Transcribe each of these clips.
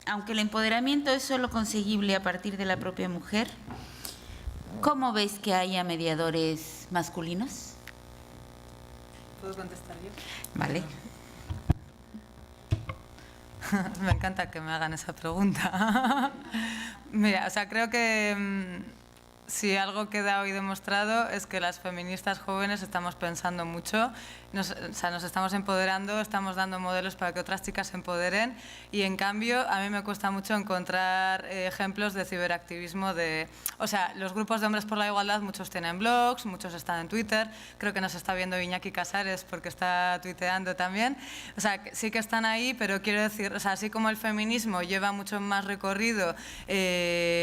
aunque el empoderamiento es solo conseguible a partir de la propia mujer, ¿cómo ves que haya mediadores masculinos? ¿Puedo contestar yo? Vale. Me encanta que me hagan esa pregunta. Mira, o sea, creo que si algo queda hoy demostrado es que las feministas jóvenes estamos pensando mucho, nos estamos empoderando, estamos dando modelos para que otras chicas se empoderen y en cambio a mí me cuesta mucho encontrar ejemplos de ciberactivismo o sea, los grupos de hombres por la igualdad, muchos tienen blogs, muchos están en Twitter, creo que nos está viendo Iñaki Casares porque está tuiteando también, o sea, sí que están ahí, pero quiero decir, o sea, así como el feminismo lleva mucho más recorrido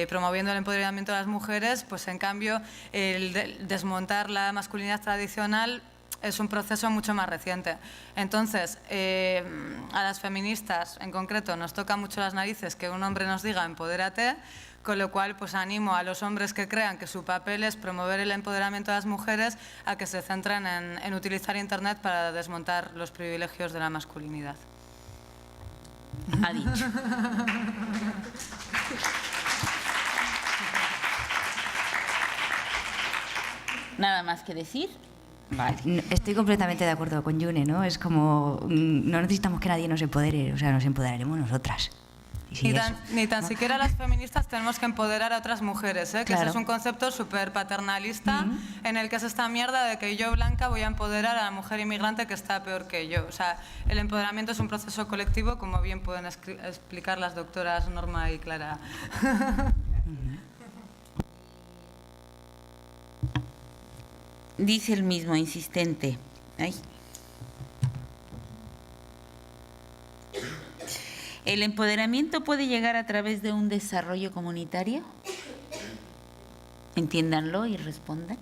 promoviendo el empoderamiento de las mujeres, pues en cambio el desmontar la masculinidad tradicional es un proceso mucho más reciente. Entonces, a las feministas en concreto nos toca mucho las narices que un hombre nos diga empodérate, con lo cual pues animo a los hombres que crean que su papel es promover el empoderamiento de las mujeres a que se centren en utilizar Internet para desmontar los privilegios de la masculinidad. Ha dicho. ¿Nada más que decir? Vale. Estoy completamente de acuerdo con Yune, ¿no? Es como, no necesitamos que nadie nos empodere, o sea, nos empoderaremos nosotras. Ni tan siquiera las feministas tenemos que empoderar a otras mujeres, ¿eh? Que claro. ese es un concepto súper paternalista en el que es esta mierda de que yo, blanca, voy a empoderar a la mujer inmigrante que está peor que yo. O sea, el empoderamiento es un proceso colectivo, como bien pueden explicar las doctoras Norma y Clara. Dice el mismo, insistente. Ay. ¿El empoderamiento puede llegar a través de un desarrollo comunitario? Entiéndanlo y respondan.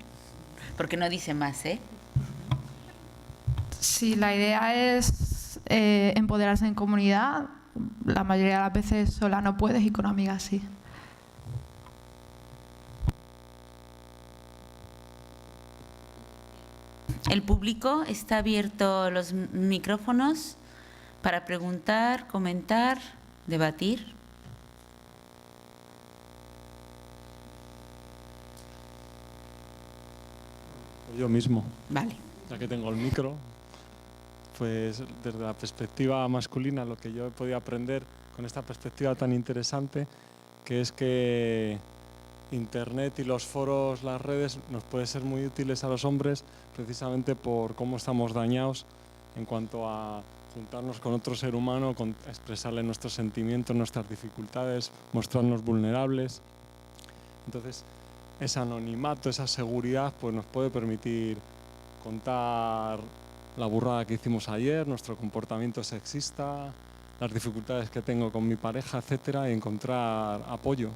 Porque no dice más, ¿eh? Si la idea es empoderarse en comunidad, la mayoría de las veces sola no puedes y con amigas sí. El público está abierto los micrófonos para preguntar, comentar, debatir. Yo mismo. Vale. Ya que tengo el micro, pues desde la perspectiva masculina lo que yo he podido aprender con esta perspectiva tan interesante, que es que Internet y los foros, las redes, nos pueden ser muy útiles a los hombres precisamente por cómo estamos dañados en cuanto a juntarnos con otro ser humano, con expresarle nuestros sentimientos, nuestras dificultades, mostrarnos vulnerables. Entonces, ese anonimato, esa seguridad, pues nos puede permitir contar la burrada que hicimos ayer, nuestro comportamiento sexista, las dificultades que tengo con mi pareja, etcétera, y encontrar apoyo.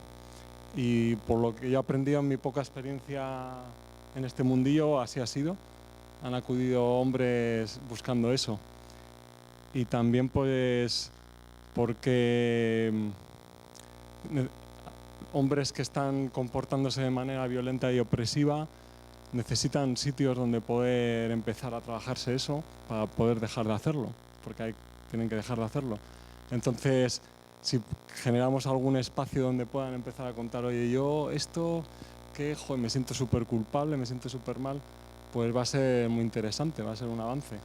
Y por lo que yo he aprendido en mi poca experiencia en este mundillo, así ha sido. Han acudido hombres buscando eso. Y también pues porque hombres que están comportándose de manera violenta y opresiva necesitan sitios donde poder empezar a trabajarse eso para poder dejar de hacerlo, porque tienen que dejar de hacerlo. Entonces, si generamos algún espacio donde puedan empezar a contar, oye, yo esto, que joder, me siento súper culpable, me siento súper mal, pues va a ser muy interesante, va a ser un avance.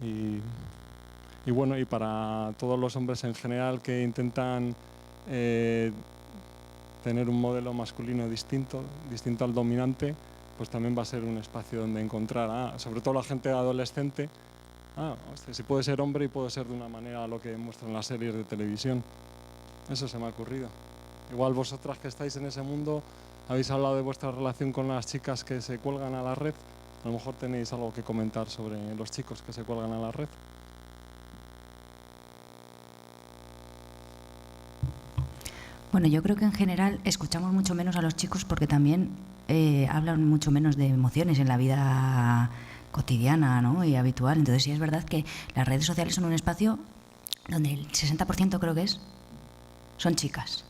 Y bueno, y para todos los hombres en general que intentan tener un modelo masculino distinto al dominante, pues también va a ser un espacio donde encontrar, sobre todo la gente adolescente, hostia, si puede ser hombre y puede ser de una manera lo que muestran las series de televisión. Eso se me ha ocurrido. Igual vosotras que estáis en ese mundo, habéis hablado de vuestra relación con las chicas que se cuelgan a la red. A lo mejor tenéis algo que comentar sobre los chicos que se cuelgan a la red. Bueno, yo creo que en general escuchamos mucho menos a los chicos porque también hablan mucho menos de emociones en la vida cotidiana, ¿no? Y habitual. Entonces sí es verdad que las redes sociales son un espacio donde el 60% creo que son chicas.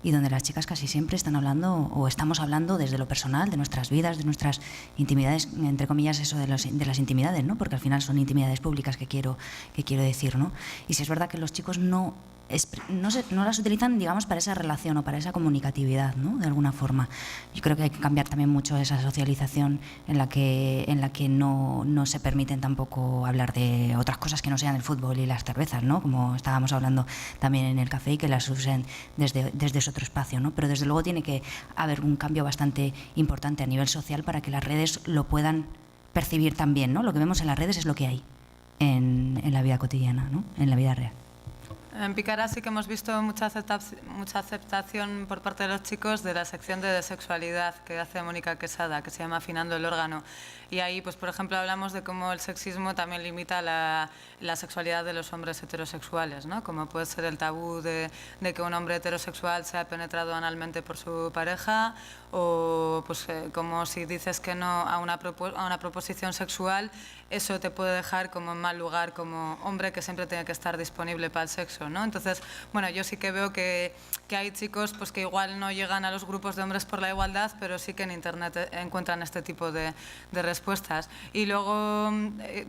Y donde las chicas casi siempre están hablando o estamos hablando desde lo personal, de nuestras vidas, de nuestras intimidades, entre comillas eso de las intimidades, ¿no? Porque al final son intimidades públicas que quiero decir, ¿no? Y si es verdad que los chicos no no las utilizan, digamos, para esa relación o para esa comunicatividad, ¿no? De alguna forma. Yo creo que hay que cambiar también mucho esa socialización en la que no se permiten tampoco hablar de otras cosas que no sean el fútbol y las cervezas, ¿no? Como estábamos hablando también en el café, y que las usen desde ese otro espacio, ¿no? Pero desde luego tiene que haber un cambio bastante importante a nivel social para que las redes lo puedan percibir también, ¿no? Lo que vemos en las redes es lo que hay en la vida cotidiana, ¿no? En la vida real. En Picara sí que hemos visto mucha aceptación por parte de los chicos de la sección de sexualidad que hace Mónica Quesada, que se llama Afinando el órgano. Y ahí, pues por ejemplo, hablamos de cómo el sexismo también limita la sexualidad de los hombres heterosexuales, ¿no? Como puede ser el tabú de que un hombre heterosexual sea penetrado analmente por su pareja, o pues como si dices que no a una proposición sexual, eso te puede dejar como en mal lugar como hombre que siempre tiene que estar disponible para el sexo, ¿no? Entonces, bueno, yo sí que veo que hay chicos pues que igual no llegan a los grupos de hombres por la igualdad, pero sí que en Internet encuentran este tipo de respuestas. Y luego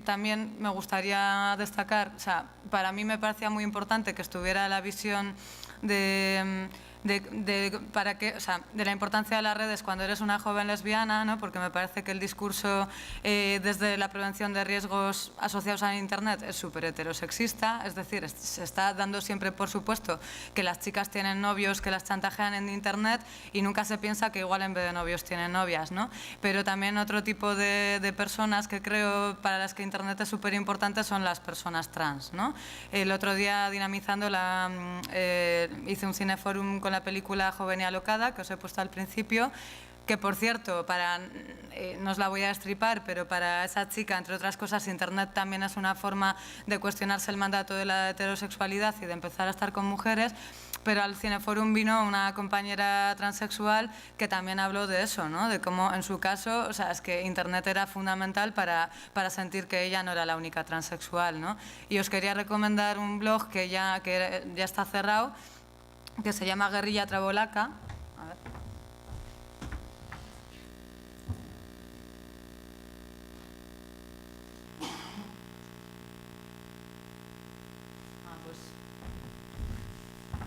también me gustaría destacar, o sea, para mí me parecía muy importante que estuviera la visión de la importancia de las redes cuando eres una joven lesbiana, ¿no? Porque me parece que el discurso desde la prevención de riesgos asociados a Internet es súper heterosexista, es decir, se está dando siempre por supuesto que las chicas tienen novios que las chantajean en Internet y nunca se piensa que igual en vez de novios tienen novias, ¿no? Pero también otro tipo de personas que creo para las que Internet es súper importante son las personas trans, ¿no? El otro día dinamizando hice un cineforum con la película Joven y alocada, que os he puesto al principio, que por cierto, no os la voy a destripar, pero para esa chica, entre otras cosas, Internet también es una forma de cuestionarse el mandato de la heterosexualidad y de empezar a estar con mujeres. Pero al Cineforum vino una compañera transexual que también habló de eso, ¿no? De cómo en su caso, o sea, es que Internet era fundamental para sentir que ella no era la única transexual, ¿no? Y os quería recomendar un blog que ya está cerrado, que se llama Guerrilla Travolaca. A ver.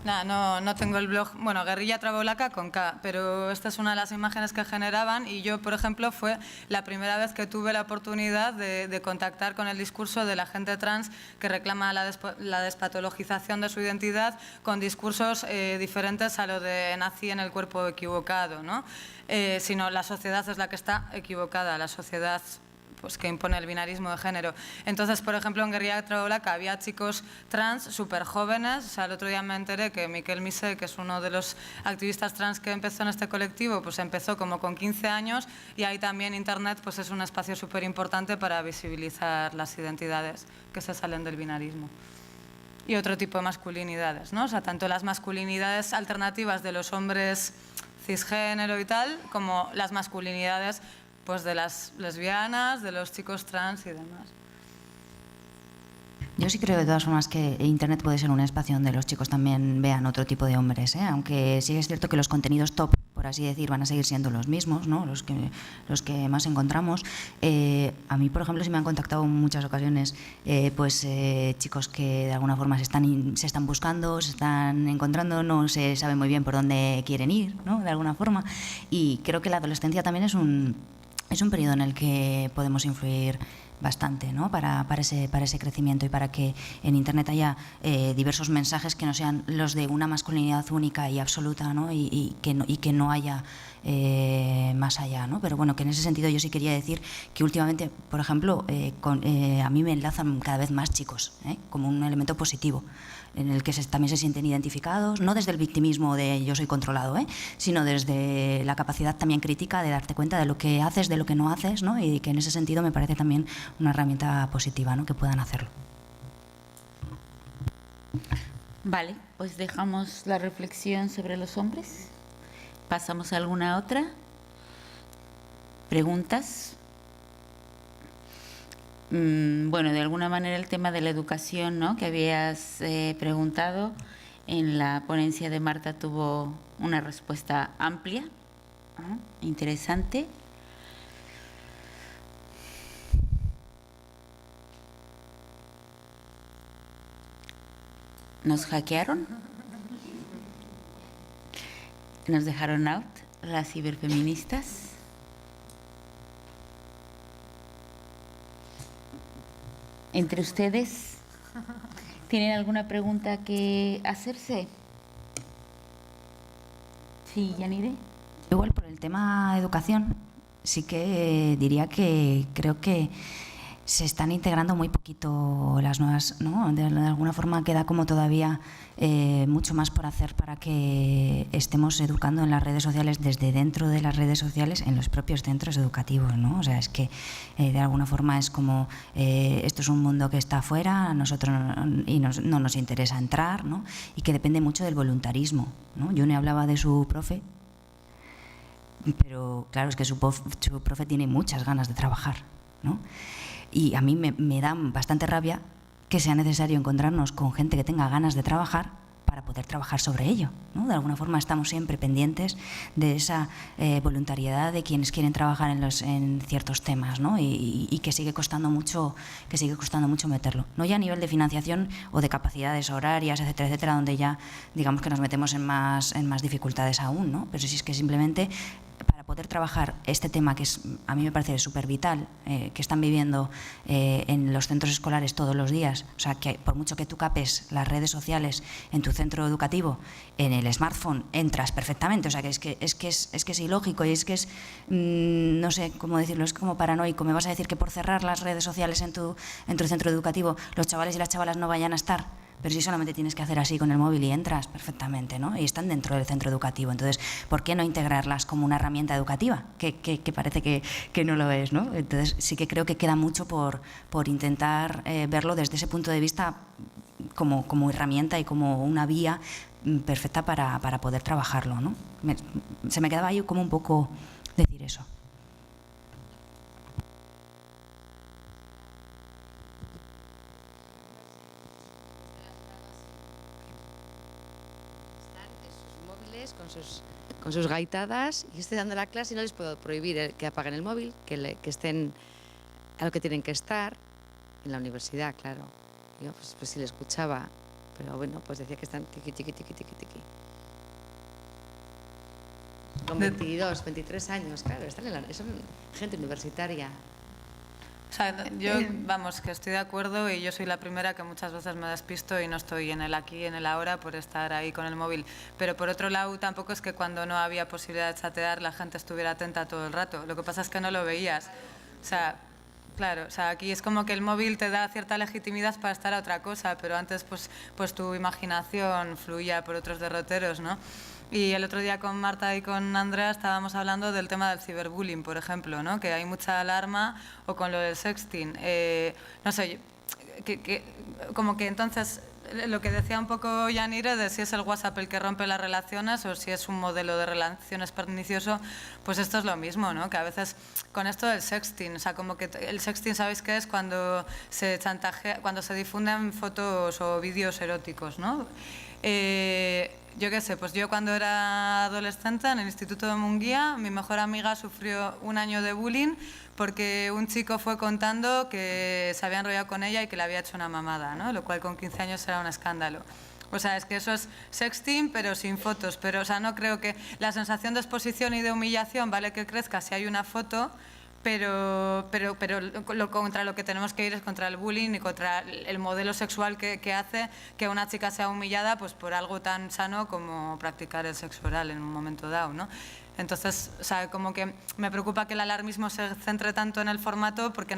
No tengo el blog. Bueno, Guerrilla Travolaca con K, pero esta es una de las imágenes que generaban y yo, por ejemplo, fue la primera vez que tuve la oportunidad de contactar con el discurso de la gente trans que reclama la despatologización de su identidad con discursos diferentes a lo de nací en el cuerpo equivocado, ¿no? Sino la sociedad es la que está equivocada, la sociedad pues que impone el binarismo de género. Entonces, por ejemplo, en Guerrilla Travolaca había chicos trans súper jóvenes. O sea, el otro día me enteré que Miquel Misé, que es uno de los activistas trans que empezó en este colectivo, pues empezó como con 15 años y ahí también Internet pues es un espacio súper importante para visibilizar las identidades que se salen del binarismo. Y otro tipo de masculinidades, ¿no? O sea, tanto las masculinidades alternativas de los hombres cisgénero y tal, como las masculinidades pues de las lesbianas, de los chicos trans y demás. Yo sí creo de todas formas que Internet puede ser un espacio donde los chicos también vean otro tipo de hombres, ¿eh? Aunque sí es cierto que los contenidos top, por así decir, van a seguir siendo los mismos, ¿no? los que más encontramos. A mí, por ejemplo, sí me han contactado en muchas ocasiones chicos que de alguna forma se están buscando, se están encontrando, no se sabe muy bien por dónde quieren ir, ¿no? De alguna forma. Y creo que la adolescencia también es un periodo en el que podemos influir bastante, ¿no? para ese crecimiento y para que en Internet haya diversos mensajes que no sean los de una masculinidad única y absoluta, ¿no? y que no haya más allá, ¿no? Pero bueno, que en ese sentido yo sí quería decir que últimamente, por ejemplo, a mí me enlazan cada vez más chicos, como un elemento positivo, en el que también se sienten identificados, no desde el victimismo de yo soy controlado, sino desde la capacidad también crítica de darte cuenta de lo que haces, de lo que no haces, ¿no? Y que en ese sentido me parece también una herramienta positiva, ¿no? Que puedan hacerlo. Vale, pues dejamos la reflexión sobre los hombres. ¿Pasamos a alguna otra? ¿Preguntas? Bueno, de alguna manera el tema de la educación, ¿no? Que habías preguntado en la ponencia de Marta tuvo una respuesta amplia, ¿no? Interesante. ¿Nos hackearon? ¿Nos dejaron out las ciberfeministas? ¿Entre ustedes tienen alguna pregunta que hacerse? Sí, Yanire. Igual por el tema educación, sí que diría que creo que se están integrando muy poquito las nuevas, ¿no? De alguna forma queda como todavía mucho más por hacer para que estemos educando en las redes sociales, desde dentro de las redes sociales, en los propios centros educativos, ¿no? O sea, es que de alguna forma es como esto es un mundo que está afuera, a nosotros no nos interesa entrar, ¿no? Y que depende mucho del voluntarismo, ¿no? Yone hablaba de su profe, pero claro, es que su profe tiene muchas ganas de trabajar, ¿no? Y a mí me da bastante rabia que sea necesario encontrarnos con gente que tenga ganas de trabajar para poder trabajar sobre ello, ¿no? De alguna forma estamos siempre pendientes de esa voluntariedad de quienes quieren trabajar en ciertos temas, ¿no? Y que sigue costando mucho meterlo. No ya a nivel de financiación o de capacidades horarias, etcétera, etcétera, donde ya digamos que nos metemos en más dificultades aún, ¿no? Pero sí es que simplemente para poder trabajar este tema que a mí me parece súper vital, que están viviendo en los centros escolares todos los días, o sea, que por mucho que tú capes las redes sociales en tu centro educativo, en el smartphone entras perfectamente, o sea, que es que es ilógico y es que es, no sé cómo decirlo, es como paranoico. Me vas a decir que por cerrar las redes sociales en tu centro educativo los chavales y las chavalas no vayan a estar. Pero si solamente tienes que hacer así con el móvil y entras perfectamente, ¿no? Y están dentro del centro educativo. Entonces, ¿por qué no integrarlas como una herramienta educativa? Que parece que no lo es, ¿no? Entonces, sí que creo que queda mucho por intentar verlo desde ese punto de vista como herramienta y como una vía perfecta para poder trabajarlo, ¿no? Se me quedaba ahí como un poco decir eso. Con sus gaitadas, y estoy dando la clase y no les puedo prohibir que apaguen el móvil, que estén a lo que tienen que estar en la universidad, claro. Yo pues sí le escuchaba, pero bueno, pues decía que están tiqui. Con 22, 23 años, claro, son gente universitaria. O sea, yo, vamos, que estoy de acuerdo y yo soy la primera que muchas veces me despisto y no estoy en el aquí, en el ahora por estar ahí con el móvil. Pero por otro lado, tampoco es que cuando no había posibilidad de chatear la gente estuviera atenta todo el rato. Lo que pasa es que no lo veías. O sea, claro, o sea, aquí es como que el móvil te da cierta legitimidad para estar a otra cosa, pero antes pues tu imaginación fluía por otros derroteros, ¿no? Y el otro día con Marta y con Andrea estábamos hablando del tema del ciberbullying, por ejemplo, ¿no? Que hay mucha alarma, o con lo del sexting. No sé, como que entonces lo que decía un poco Yanire de si es el WhatsApp el que rompe las relaciones o si es un modelo de relaciones pernicioso, pues esto es lo mismo, ¿no? Que a veces con esto del sexting, o sea, como que el sexting, ¿sabéis qué es? Cuando se chantajea, cuando se difunden fotos o vídeos eróticos, ¿no? Yo qué sé, pues yo cuando era adolescente en el Instituto de Munguía, mi mejor amiga sufrió un año de bullying porque un chico fue contando que se había enrollado con ella y que le había hecho una mamada, ¿no? Lo cual con 15 años era un escándalo. O sea, es que eso es sexting, pero sin fotos. Pero, o sea, no creo que la sensación de exposición y de humillación vale que crezca si hay una foto, pero contra lo que tenemos que ir es contra el bullying y contra el modelo sexual que hace que una chica sea humillada pues por algo tan sano como practicar el sexo oral en un momento dado, ¿no? Entonces, o sea, como que me preocupa que el alarmismo se centre tanto en el formato porque,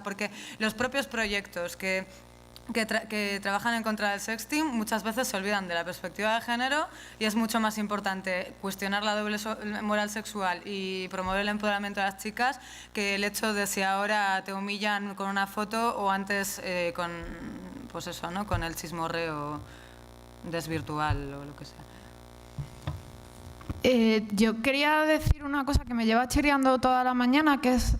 porque los propios proyectos que trabajan en contra del sexting muchas veces se olvidan de la perspectiva de género y es mucho más importante cuestionar la doble moral sexual y promover el empoderamiento de las chicas que el hecho de si ahora te humillan con una foto o antes con, pues eso, ¿no? Con el chismorreo desvirtual o lo que sea. Yo quería decir una cosa que me lleva chirriando toda la mañana, que es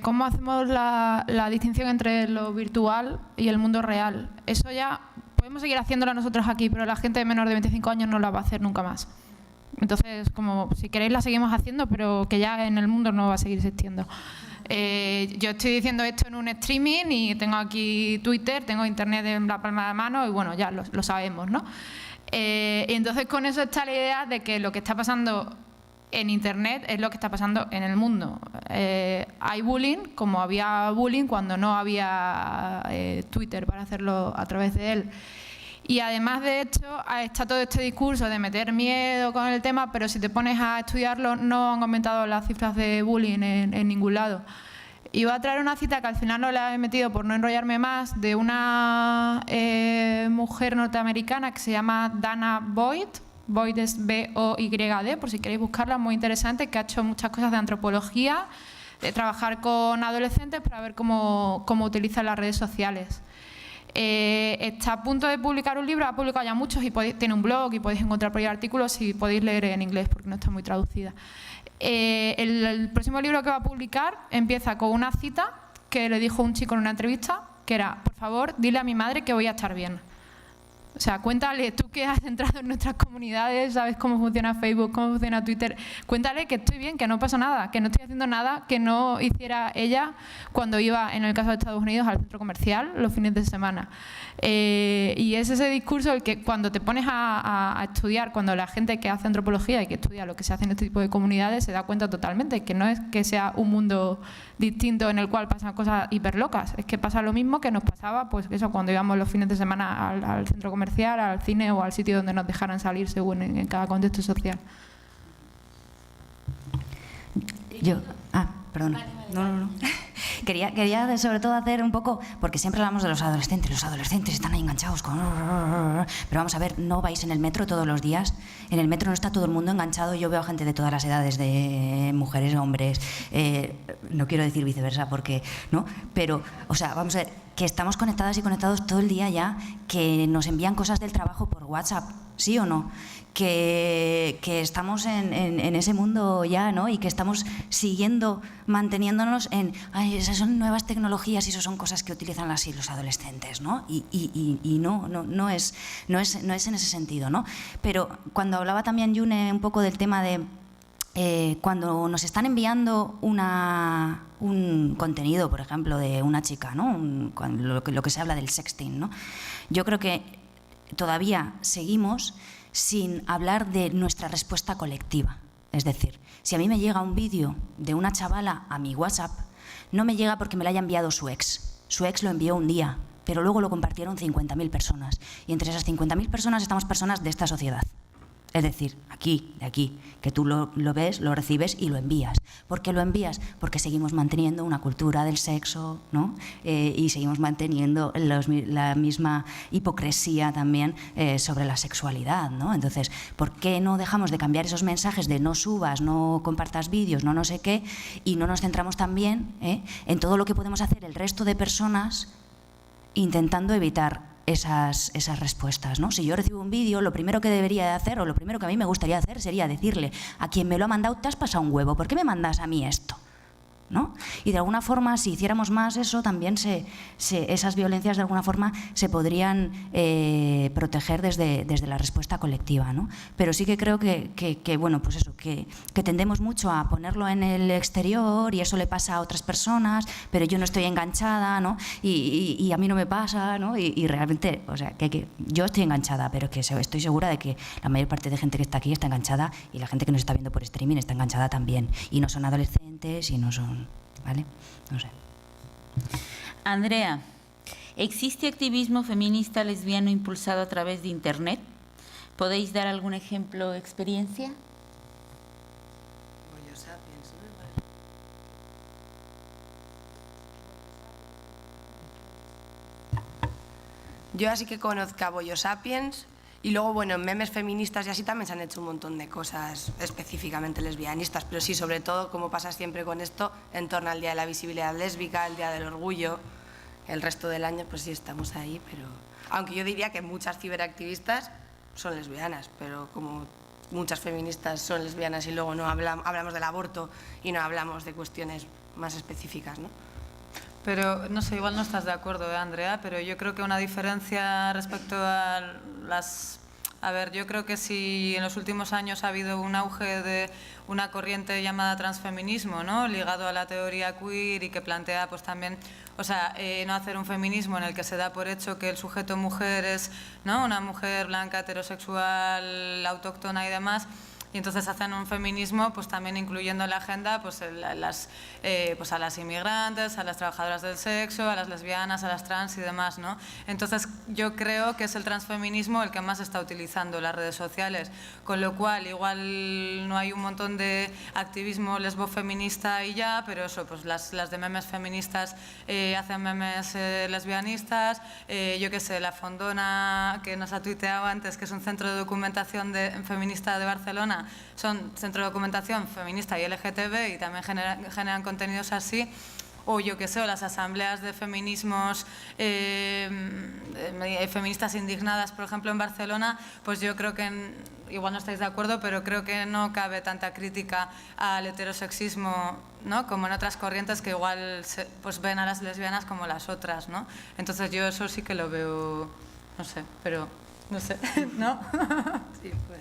cómo hacemos la distinción entre lo virtual y el mundo real. Eso ya podemos seguir haciéndolo nosotros aquí, pero la gente de menor de 25 años no la va a hacer nunca más. Entonces, como si queréis la seguimos haciendo, pero que ya en el mundo no va a seguir existiendo. Yo estoy diciendo esto en un streaming y tengo aquí Twitter, tengo internet en la palma de la mano y bueno, ya lo sabemos, ¿no? Y entonces con eso está la idea de que lo que está pasando en internet es lo que está pasando en el mundo. Hay bullying, como había bullying cuando no había Twitter para hacerlo a través de él. Y además de hecho está todo este discurso de meter miedo con el tema, pero si te pones a estudiarlo no han aumentado las cifras de bullying en ningún lado. Y voy a traer una cita que al final no la he metido por no enrollarme más, de una mujer norteamericana que se llama Dana Boyd. Boyd es B-O-Y-D, por si queréis buscarla, muy interesante, que ha hecho muchas cosas de antropología, de trabajar con adolescentes para ver cómo utilizan las redes sociales. Está a punto de publicar un libro, ha publicado ya muchos y tiene un blog y podéis encontrar por ahí artículos y podéis leer en inglés porque no está muy traducida. El próximo libro que va a publicar empieza con una cita que le dijo un chico en una entrevista, que era: por favor, dile a mi madre que voy a estar bien. O sea, cuéntale, tú que has entrado en nuestras comunidades, sabes cómo funciona Facebook, cómo funciona Twitter, cuéntale que estoy bien, que no pasa nada, que no estoy haciendo nada que no hiciera ella cuando iba, en el caso de Estados Unidos, al centro comercial los fines de semana. Y es ese discurso el que cuando te pones a estudiar, cuando la gente que hace antropología y que estudia lo que se hace en este tipo de comunidades se da cuenta totalmente que no es que sea un mundo distinto en el cual pasan cosas hiperlocas, es que pasa lo mismo que nos pasaba, pues eso, cuando íbamos los fines de semana al centro comercial, al cine o al sitio donde nos dejaran salir según en cada contexto social. Perdona. No. Quería sobre todo hacer un poco, porque siempre hablamos de los adolescentes están ahí enganchados con... Pero vamos a ver, no vais en el metro todos los días, en el metro no está todo el mundo enganchado, yo veo a gente de todas las edades, de mujeres, hombres, no quiero decir viceversa porque, ¿no? Pero, o sea, vamos a ver, que estamos conectadas y conectados todo el día ya, que nos envían cosas del trabajo por WhatsApp, ¿sí o no? Que estamos en ese mundo ya, ¿no? Y que estamos siguiendo, manteniéndonos en... Ay, esas son nuevas tecnologías y eso son cosas que utilizan así los adolescentes, ¿no? Y no es en ese sentido, ¿no? Pero cuando hablaba también Yune un poco del tema de... cuando nos están enviando un contenido, por ejemplo, de una chica, ¿no? Lo que se habla del sexting, ¿no? Yo creo que todavía seguimos sin hablar de nuestra respuesta colectiva. Es decir, si a mí me llega un vídeo de una chavala a mi WhatsApp, no me llega porque me lo haya enviado su ex. Su ex lo envió un día, pero luego lo compartieron 50.000 personas. Y entre esas 50.000 personas estamos personas de esta sociedad. Es decir, de aquí, que tú lo ves, lo recibes y lo envías. ¿Por qué lo envías? Porque seguimos manteniendo una cultura del sexo, ¿no? Y seguimos manteniendo la misma hipocresía también sobre la sexualidad, ¿no? Entonces, ¿por qué no dejamos de cambiar esos mensajes de no subas, no compartas vídeos, no sé qué, y no nos centramos también en todo lo que podemos hacer el resto de personas intentando evitar esas respuestas, ¿no? Si yo recibo un vídeo, lo primero que debería de hacer, o lo primero que a mí me gustaría hacer, sería decirle a quien me lo ha mandado: te has pasado un huevo, ¿por qué me mandas a mí esto? ¿No? Y de alguna forma, si hiciéramos más eso, también esas violencias de alguna forma se podrían proteger desde la respuesta colectiva, ¿no? Pero sí que creo que bueno, pues eso, que tendemos mucho a ponerlo en el exterior y eso le pasa a otras personas, pero yo no estoy enganchada, ¿no? Y a mí no me pasa, ¿no? Y realmente, o sea, que yo estoy enganchada, pero que estoy segura de que la mayor parte de gente que está aquí está enganchada y la gente que nos está viendo por streaming está enganchada también. Y no son adolescentes y no son... ¿Vale? No sé. Andrea, ¿existe activismo feminista lesbiano impulsado a través de Internet? ¿Podéis dar algún ejemplo o experiencia? Yo así que conozco a Bollo Sapiens y luego, bueno, en memes feministas y así también se han hecho un montón de cosas específicamente lesbianistas, pero sí, sobre todo, como pasa siempre con esto, en torno al Día de la Visibilidad Lésbica, el Día del Orgullo, el resto del año, pues sí, estamos ahí, pero... Aunque yo diría que muchas ciberactivistas son lesbianas, pero como muchas feministas son lesbianas y luego no hablamos del aborto y no hablamos de cuestiones más específicas, ¿no? Pero, no sé, igual no estás de acuerdo, Andrea, pero yo creo que una diferencia respecto a A ver, yo creo que si en los últimos años ha habido un auge de una corriente llamada transfeminismo, ¿no?, ligado a la teoría queer y que plantea pues también, o sea, no hacer un feminismo en el que se da por hecho que el sujeto mujer es, ¿no?, una mujer blanca, heterosexual, autóctona y demás. Y entonces hacen un feminismo pues también incluyendo en la agenda pues, pues a las inmigrantes, a las trabajadoras del sexo, a las lesbianas, a las trans y demás, ¿no? Entonces yo creo que es el transfeminismo el que más está utilizando las redes sociales, con lo cual igual no hay un montón de activismo lesbofeminista y ya, pero eso, pues las de memes feministas hacen memes lesbianistas, yo qué sé, La Fondona, que nos ha tuiteado antes, que es un centro de documentación feminista de Barcelona, son centro de documentación feminista y LGTB y también generan contenidos así, o yo qué sé, o las asambleas de feminismos feministas indignadas, por ejemplo, en Barcelona, pues yo creo que, igual no estáis de acuerdo, pero creo que no cabe tanta crítica al heterosexismo, ¿no?, como en otras corrientes que igual pues ven a las lesbianas como las otras, ¿no? Entonces yo eso sí que lo veo, no sé, pero no sé, ¿no? Sí, pues.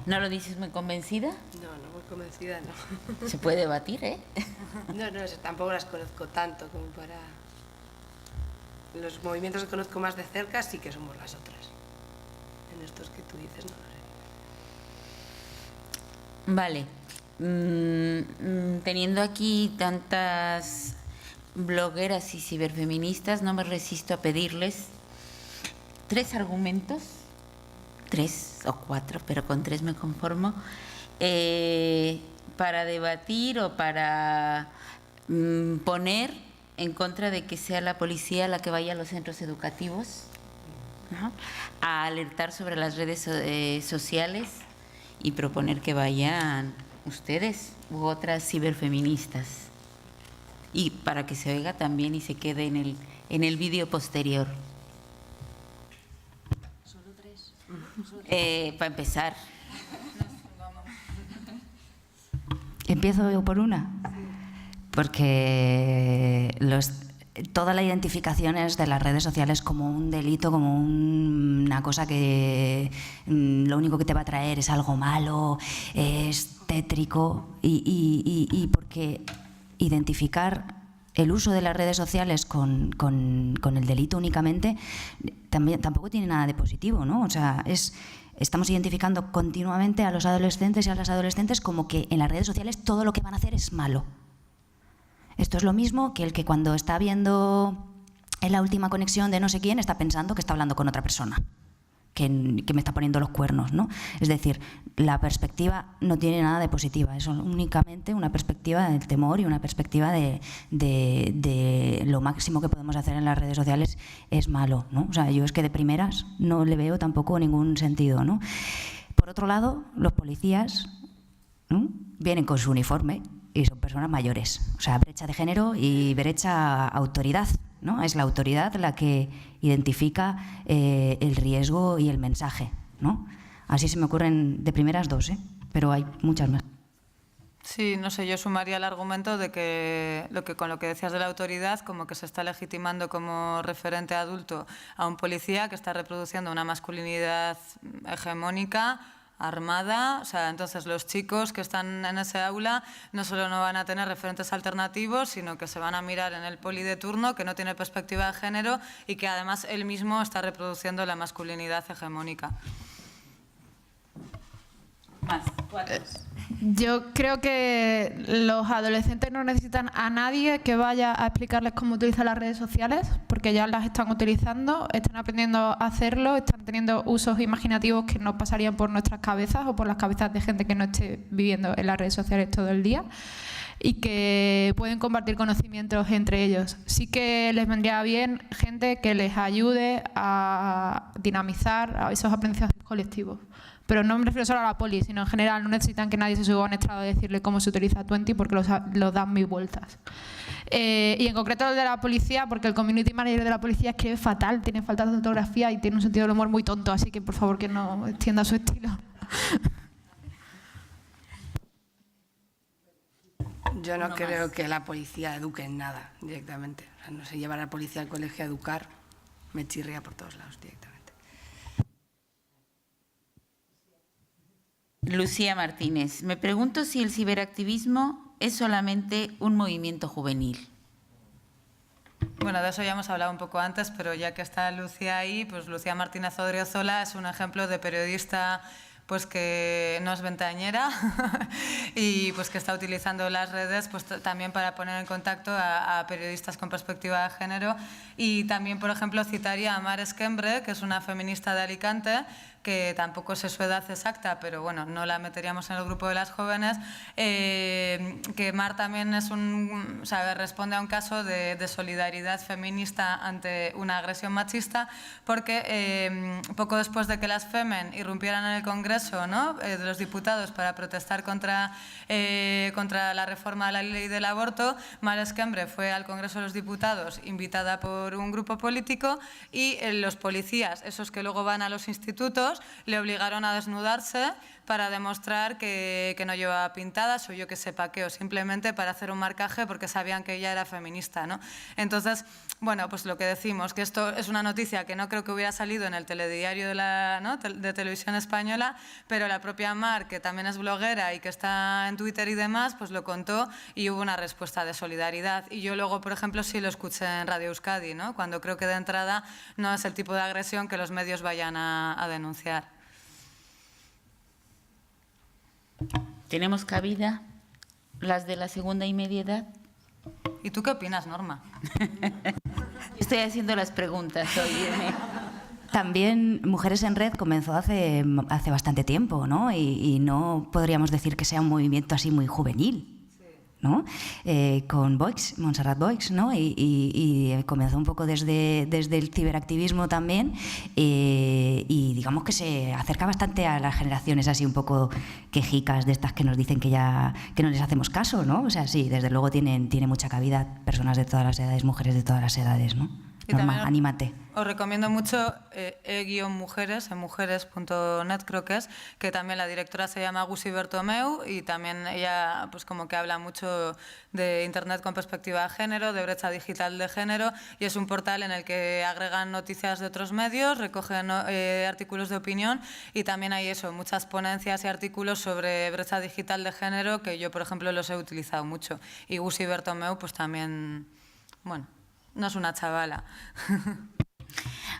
¿No lo dices muy convencida? No, muy convencida no. Se puede debatir, ¿eh? No, tampoco las conozco tanto como para... Los movimientos que conozco más de cerca sí que somos las otras. En estos que tú dices, no lo sé. Vale. Teniendo aquí tantas blogueras y ciberfeministas, no me resisto a pedirles 3 argumentos, 3 o 4, pero con 3 me conformo, para debatir o para poner en contra de que sea la policía la que vaya a los centros educativos, ¿no?, a alertar sobre las redes sociales y proponer que vayan ustedes u otras ciberfeministas, y para que se oiga también y se quede en el vídeo posterior. Para empezar. ¿Empiezo yo por una? Porque toda la identificación es de las redes sociales como un delito, como una cosa que lo único que te va a traer es algo malo, es tétrico, y porque identificar el uso de las redes sociales con el delito únicamente tampoco tiene nada de positivo, ¿no? O sea, estamos identificando continuamente a los adolescentes y a las adolescentes como que en las redes sociales todo lo que van a hacer es malo. Esto es lo mismo que el que cuando está viendo en la última conexión de no sé quién está pensando que está hablando con otra persona, que me está poniendo los cuernos, ¿no? Es decir, la perspectiva no tiene nada de positiva, es únicamente una perspectiva del temor y una perspectiva de lo máximo que podemos hacer en las redes sociales es malo, ¿no? O sea, yo es que de primeras no le veo tampoco ningún sentido, ¿no? Por otro lado, los policías, ¿no?, vienen con su uniforme y son personas mayores, o sea, brecha de género y brecha autoridad, ¿no? Es la autoridad la que identifica el riesgo y el mensaje, ¿no? Así se me ocurren de primeras 2, pero hay muchas más. Sí, no sé, yo sumaría el argumento de que con lo que decías de la autoridad, como que se está legitimando como referente adulto a un policía que está reproduciendo una masculinidad hegemónica, armada, o sea, entonces los chicos que están en ese aula no solo no van a tener referentes alternativos, sino que se van a mirar en el poli de turno, que no tiene perspectiva de género y que además él mismo está reproduciendo la masculinidad hegemónica. Más, 4. Yo creo que los adolescentes no necesitan a nadie que vaya a explicarles cómo utilizar las redes sociales, porque ya las están utilizando, están aprendiendo a hacerlo, están teniendo usos imaginativos que no pasarían por nuestras cabezas o por las cabezas de gente que no esté viviendo en las redes sociales todo el día, y que pueden compartir conocimientos entre ellos. Sí que les vendría bien gente que les ayude a dinamizar a esos aprendizajes colectivos. Pero no me refiero solo a la poli, sino en general no necesitan que nadie se suba a un estrado a decirle cómo se utiliza Twenty, porque los dan 1000 vueltas. Y en concreto el de la policía, porque el community manager de la policía escribe fatal, tiene faltas de ortografía y tiene un sentido del humor muy tonto, así que por favor que no extienda su estilo. Yo no creo que la policía eduque en nada directamente. O sea, no sé, llevar a la policía al colegio a educar me chirría por todos lados directamente. Lucía Martínez, me pregunto si el ciberactivismo es solamente un movimiento juvenil. Bueno, de eso ya hemos hablado un poco antes, pero ya que está Lucía ahí, pues Lucía Martínez Odriozola es un ejemplo de periodista pues que no es ventañera y pues que está utilizando las redes pues también para poner en contacto a periodistas con perspectiva de género. Y también, por ejemplo, citaría a Mar Esquembre, que es una feminista de Alicante, que tampoco sé su edad exacta, pero bueno, no la meteríamos en el grupo de las jóvenes, que Mar también es responde a un caso de solidaridad feminista ante una agresión machista, porque poco después de que las Femen irrumpieran en el Congreso, ¿no?, de los diputados para protestar contra la reforma a la ley del aborto, Mar Esquembre fue al Congreso de los Diputados invitada por un grupo político y los policías, esos que luego van a los institutos, le obligaron a desnudarse para demostrar que no llevaba pintadas o yo que sé pa' qué, o simplemente para hacer un marcaje porque sabían que ella era feminista, ¿no? Entonces, bueno, pues lo que decimos, que esto es una noticia que no creo que hubiera salido en el telediario de Televisión Española, pero la propia Mar, que también es bloguera y que está en Twitter y demás, pues lo contó y hubo una respuesta de solidaridad. Y yo luego, por ejemplo, sí lo escuché en Radio Euskadi, ¿no?, cuando creo que de entrada no es el tipo de agresión que los medios vayan a denunciar. ¿Tenemos cabida las de la segunda y media edad? ¿Y tú qué opinas, Norma? Estoy haciendo las preguntas hoy. También Mujeres en Red comenzó hace bastante tiempo, ¿no? Y no podríamos decir que sea un movimiento así muy juvenil, ¿no? Con Boix, Montserrat Boix, ¿no? Y comenzó un poco desde el ciberactivismo también, y digamos que se acerca bastante a las generaciones así un poco quejicas de estas que nos dicen que no les hacemos caso, ¿no? O sea, sí, desde luego tiene mucha cabida personas de todas las edades, mujeres de todas las edades, ¿no? Norma, anímate. Os recomiendo mucho e-mujeres, en mujeres.net creo que es, que también la directora se llama Gusi Bertomeu y también ella pues como que habla mucho de Internet con perspectiva de género, de brecha digital de género, y es un portal en el que agregan noticias de otros medios, recogen artículos de opinión y también hay muchas ponencias y artículos sobre brecha digital de género que yo, por ejemplo, los he utilizado mucho. Y Gusi Bertomeu pues también, bueno, no es una chavala.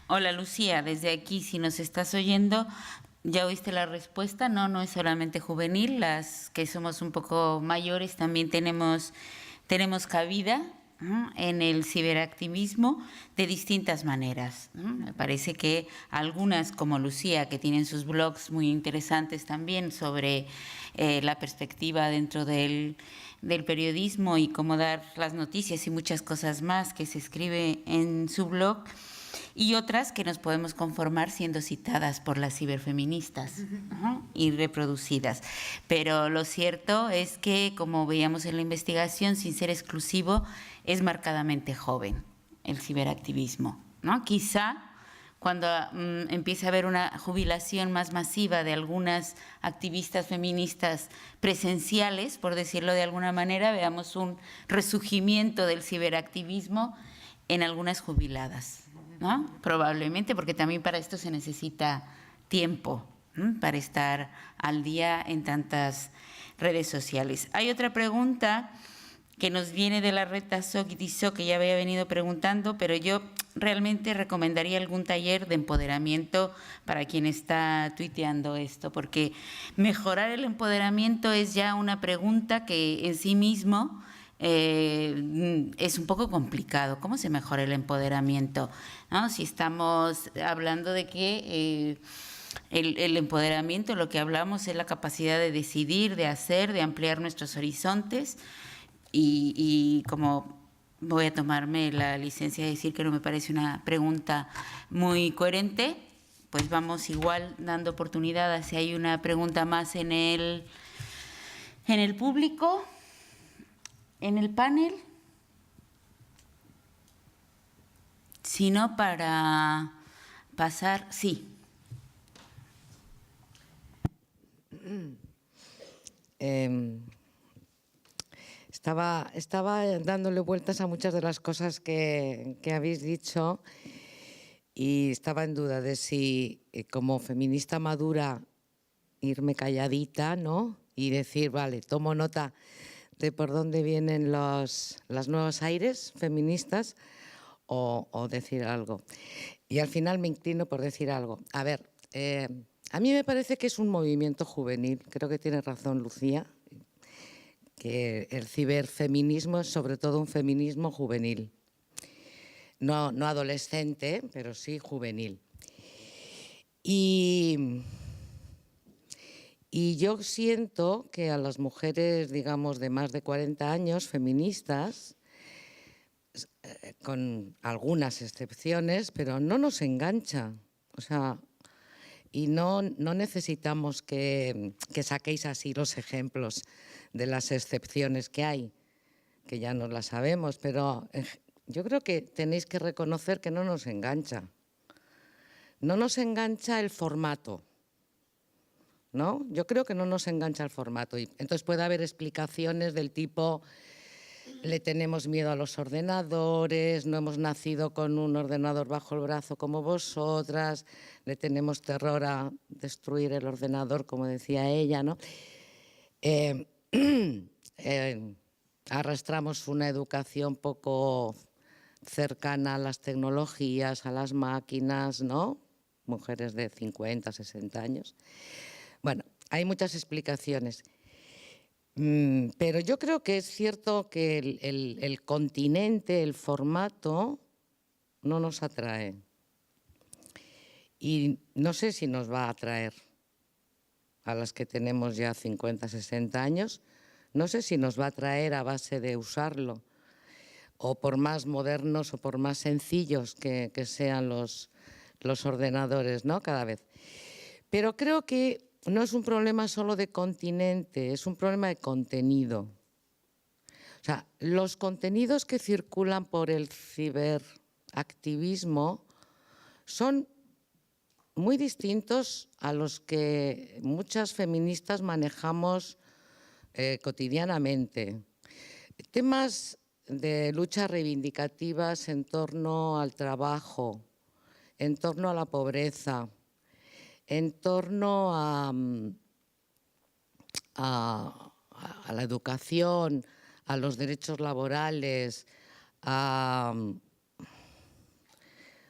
Hola Lucía, desde aquí, si nos estás oyendo, ya oíste la respuesta, no es solamente juvenil, las que somos un poco mayores también tenemos cabida en el ciberactivismo de distintas maneras. Me parece que algunas, como Lucía, que tienen sus blogs muy interesantes también sobre la perspectiva dentro del periodismo y cómo dar las noticias y muchas cosas más que se escribe en su blog, y otras que nos podemos conformar siendo citadas por las ciberfeministas y reproducidas. Pero lo cierto es que, como veíamos en la investigación, sin ser exclusivo, es marcadamente joven el ciberactivismo, ¿no? Quizá cuando empiece a haber una jubilación más masiva de algunas activistas feministas presenciales, por decirlo de alguna manera, veamos un resurgimiento del ciberactivismo en algunas jubiladas, ¿no? Probablemente, porque también para esto se necesita tiempo, ¿no?, para estar al día en tantas redes sociales. Hay otra pregunta que nos viene de la red Tazok y Tizok, que ya había venido preguntando, pero yo realmente recomendaría algún taller de empoderamiento para quien está tuiteando esto, porque mejorar el empoderamiento es ya una pregunta que en sí mismo es un poco complicado. ¿Cómo se mejora el empoderamiento, ¿no? Si estamos hablando de que el empoderamiento, lo que hablamos es la capacidad de decidir, de hacer, de ampliar nuestros horizontes, y como voy a tomarme la licencia de decir que no me parece una pregunta muy coherente, pues vamos igual dando oportunidad a si hay una pregunta más en el público, en el panel. Si no, para pasar, sí. Estaba dándole vueltas a muchas de las cosas que habéis dicho y estaba en duda de si como feminista madura irme calladita, ¿no? Y decir, vale, tomo nota de por dónde vienen los nuevos aires feministas o decir algo. Y al final me inclino por decir algo. A ver, a mí me parece que es un movimiento juvenil. Creo que tiene razón Lucía, que el ciberfeminismo es sobre todo un feminismo juvenil. No adolescente, pero sí juvenil. Y yo siento que a las mujeres, digamos, de más de 40 años, feministas, con algunas excepciones, pero no nos engancha. O sea, y no necesitamos que saquéis así los ejemplos de las excepciones que hay, que ya no las sabemos, pero yo creo que tenéis que reconocer que no nos engancha. No nos engancha el formato, ¿no? Yo creo que no nos engancha el formato. Y entonces puede haber explicaciones del tipo, le tenemos miedo a los ordenadores, no hemos nacido con un ordenador bajo el brazo como vosotras, le tenemos terror a destruir el ordenador, como decía ella, ¿no? Arrastramos una educación poco cercana a las tecnologías, a las máquinas, ¿no? Mujeres de 50, 60 años. Bueno, hay muchas explicaciones. Pero yo creo que es cierto que el continente, el formato, no nos atrae. Y no sé si nos va a atraer a las que tenemos ya 50, 60 años. No sé si nos va a atraer a base de usarlo, o por más modernos o por más sencillos que sean los ordenadores, ¿no? Cada vez. Pero creo que no es un problema solo de continente, es un problema de contenido. O sea, los contenidos que circulan por el ciberactivismo son muy distintos a los que muchas feministas manejamos cotidianamente. Temas de luchas reivindicativas en torno al trabajo, en torno a la pobreza, en torno a la educación, a los derechos laborales, o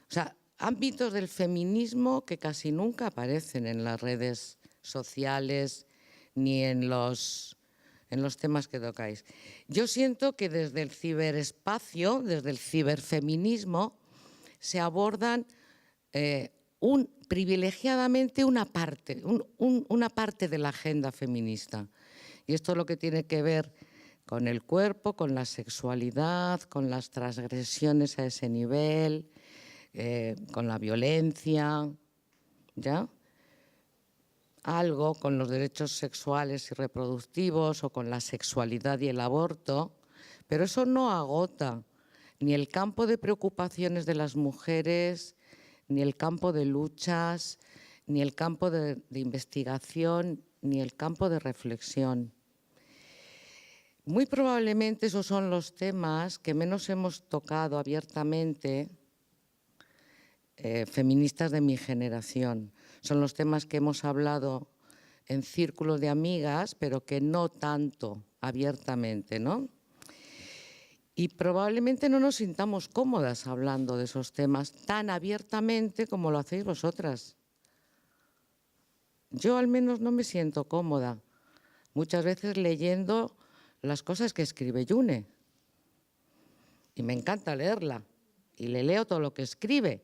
sea, ámbitos del feminismo que casi nunca aparecen en las redes sociales ni en los temas que tocáis. Yo siento que desde el ciberespacio, desde el ciberfeminismo, se abordan privilegiadamente una parte de la agenda feminista. Y esto es lo que tiene que ver con el cuerpo, con la sexualidad, con las transgresiones a ese nivel, con la violencia, ¿ya? Algo con los derechos sexuales y reproductivos o con la sexualidad y el aborto, pero eso no agota ni el campo de preocupaciones de las mujeres, ni el campo de luchas, ni el campo de investigación, ni el campo de reflexión. Muy probablemente esos son los temas que menos hemos tocado abiertamente feministas de mi generación. Son los temas que hemos hablado en círculos de amigas, pero que no tanto abiertamente, ¿no? Y probablemente no nos sintamos cómodas hablando de esos temas tan abiertamente como lo hacéis vosotras. Yo al menos no me siento cómoda, muchas veces leyendo las cosas que escribe June. Y me encanta leerla, y le leo todo lo que escribe.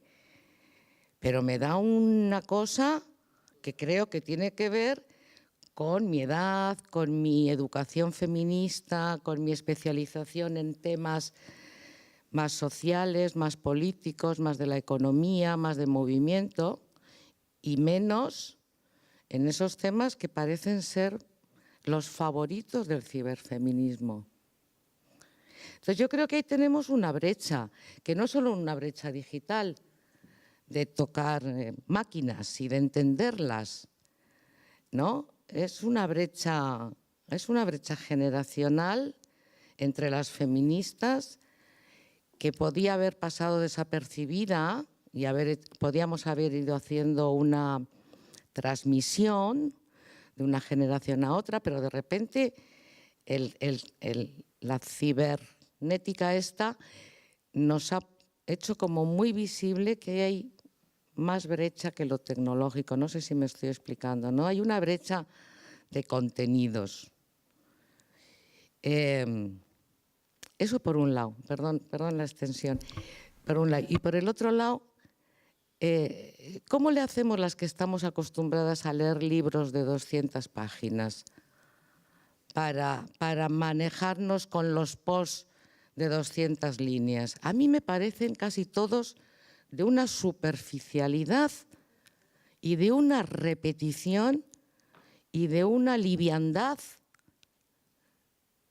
Pero me da una cosa que creo que tiene que ver con mi edad, con mi educación feminista, con mi especialización en temas más sociales, más políticos, más de la economía, más de movimiento, y menos en esos temas que parecen ser los favoritos del ciberfeminismo. Entonces yo creo que ahí tenemos una brecha, que no es solo una brecha digital, de tocar máquinas y de entenderlas, ¿no? Es una brecha generacional entre las feministas que podía haber pasado desapercibida y podíamos haber ido haciendo una transmisión de una generación a otra, pero de repente la cibernética esta nos ha hecho como muy visible que hay más brecha que lo tecnológico. No sé si me estoy explicando, ¿no? Hay una brecha de contenidos. Eso por un lado, perdón la extensión. Por un lado. Y por el otro lado, ¿cómo le hacemos las que estamos acostumbradas a leer libros de 200 páginas para manejarnos con los posts de 200 líneas? A mí me parecen casi todos de una superficialidad y de una repetición y de una liviandad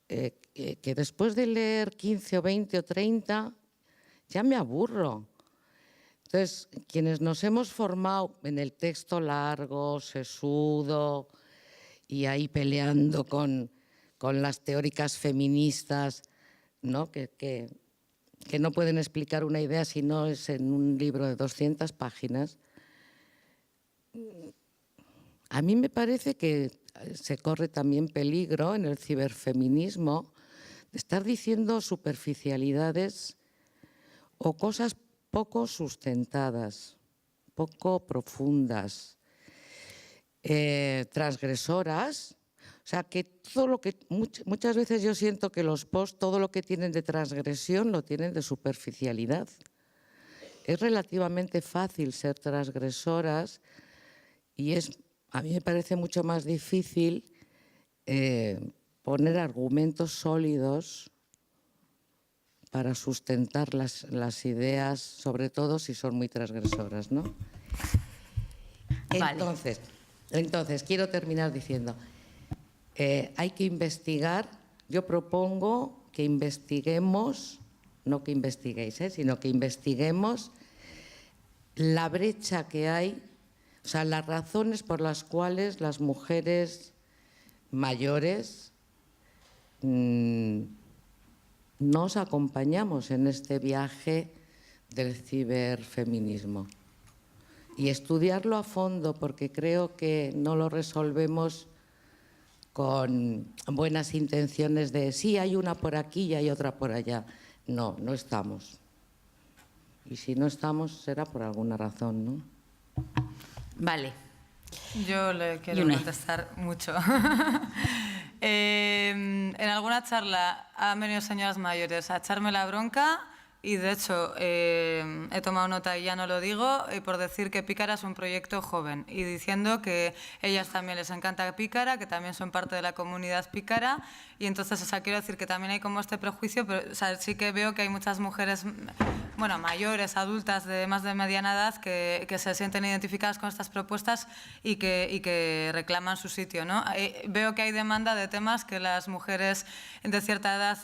que después de leer 15 o 20 o 30 ya me aburro. Entonces, quienes nos hemos formado en el texto largo, sesudo y ahí peleando con las teóricas feministas, ¿no? que no pueden explicar una idea si no es en un libro de 200 páginas, a mí me parece que se corre también peligro en el ciberfeminismo de estar diciendo superficialidades o cosas poco sustentadas, poco profundas, transgresoras. O sea, que todo lo que muchas veces yo siento que los posts, todo lo que tienen de transgresión lo tienen de superficialidad. Es relativamente fácil ser transgresoras y a mí me parece mucho más difícil poner argumentos sólidos para sustentar las ideas, sobre todo si son muy transgresoras, ¿no? Vale. Entonces, quiero terminar diciendo, hay que investigar, yo propongo que investiguemos, no que investiguéis, sino que investiguemos la brecha que hay, o sea, las razones por las cuales las mujeres mayores nos acompañamos en este viaje del ciberfeminismo y estudiarlo a fondo, porque creo que no lo resolvemos con buenas intenciones de sí, hay una por aquí y hay otra por allá. No, no estamos. Y si no estamos será por alguna razón, ¿no? Vale. Yo le quiero Yune. contestar mucho. En alguna charla han venido señoras mayores a echarme la bronca y, de hecho, he tomado nota y ya no lo digo, por decir que Pícara es un proyecto joven y diciendo que ellas también les encanta Pícara, que también son parte de la comunidad Pícara. Y entonces, o sea, quiero decir que también hay como este prejuicio, pero, o sea, sí que veo que hay muchas mujeres, bueno, mayores, adultas, de más de mediana edad, que se sienten identificadas con estas propuestas y que reclaman su sitio, ¿no? Veo que hay demanda de temas que las mujeres de cierta edad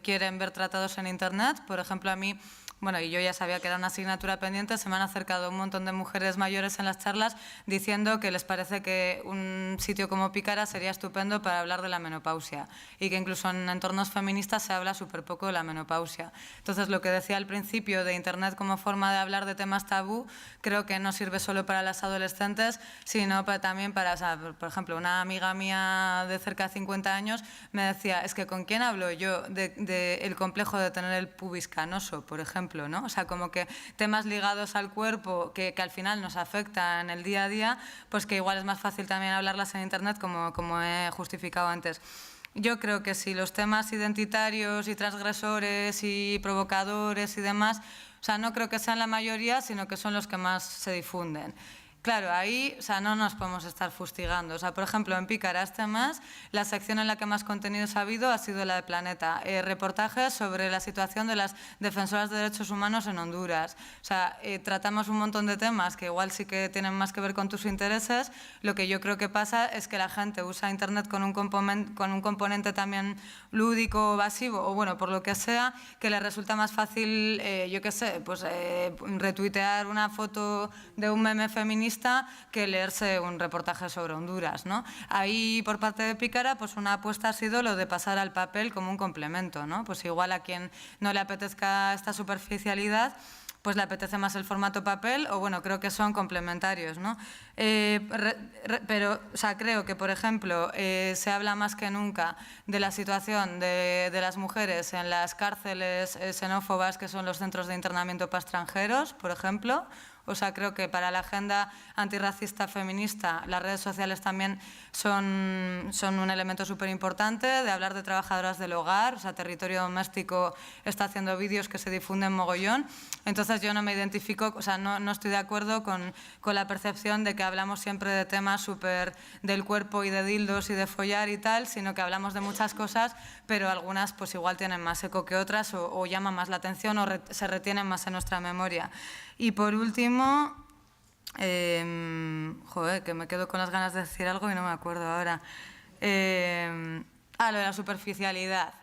quieren ver tratados en Internet. Por ejemplo, a mí, bueno, y yo ya sabía que era una asignatura pendiente, se me han acercado un montón de mujeres mayores en las charlas diciendo que les parece que un sitio como Pícara sería estupendo para hablar de la menopausia y que incluso en entornos feministas se habla súper poco de la menopausia. Entonces, lo que decía al principio de Internet como forma de hablar de temas tabú, creo que no sirve solo para las adolescentes, sino también para, o sea, por ejemplo, una amiga mía de cerca de 50 años me decía, es que ¿con quién hablo yo del complejo de tener el pubis canoso, por ejemplo? ¿No? O sea, como que temas ligados al cuerpo que al final nos afectan en el día a día, pues que igual es más fácil también hablarlas en Internet, como he justificado antes. Yo creo que si los temas identitarios y transgresores y provocadores y demás, o sea, no creo que sean la mayoría, sino que son los que más se difunden. Claro, ahí, o sea, no nos podemos estar fustigando. O sea, por ejemplo, en Pícara este mes, la sección en la que más contenidos ha habido ha sido la de Planeta. Reportajes sobre la situación de las defensoras de derechos humanos en Honduras. O sea, tratamos un montón de temas que igual sí que tienen más que ver con tus intereses. Lo que yo creo que pasa es que la gente usa Internet con un componente también lúdico, basivo, o bueno, por lo que sea, que le resulta más fácil, yo qué sé, pues retuitear una foto de un meme feminista que leerse un reportaje sobre Honduras, ¿no? Ahí, por parte de Pícara, pues una apuesta ha sido lo de pasar al papel como un complemento, ¿no? Pues igual a quien no le apetezca esta superficialidad, pues le apetece más el formato papel, o bueno, creo que son complementarios, ¿no? Pero, o sea, creo que, por ejemplo, se habla más que nunca de la situación de las mujeres en las cárceles xenófobas, que son los centros de internamiento para extranjeros, por ejemplo. O sea, creo que para la agenda antirracista feminista las redes sociales también son un elemento súper importante, de hablar de trabajadoras del hogar. O sea, Territorio Doméstico está haciendo vídeos que se difunden mogollón. Entonces yo no me identifico, o sea, no estoy de acuerdo con la percepción de que hablamos siempre de temas súper del cuerpo y de dildos y de follar y tal, sino que hablamos de muchas cosas, pero algunas pues igual tienen más eco que otras o llaman más la atención o se retienen más en nuestra memoria. Y por último, joder, que me quedo con las ganas de decir algo y no me acuerdo ahora. Lo de la superficialidad.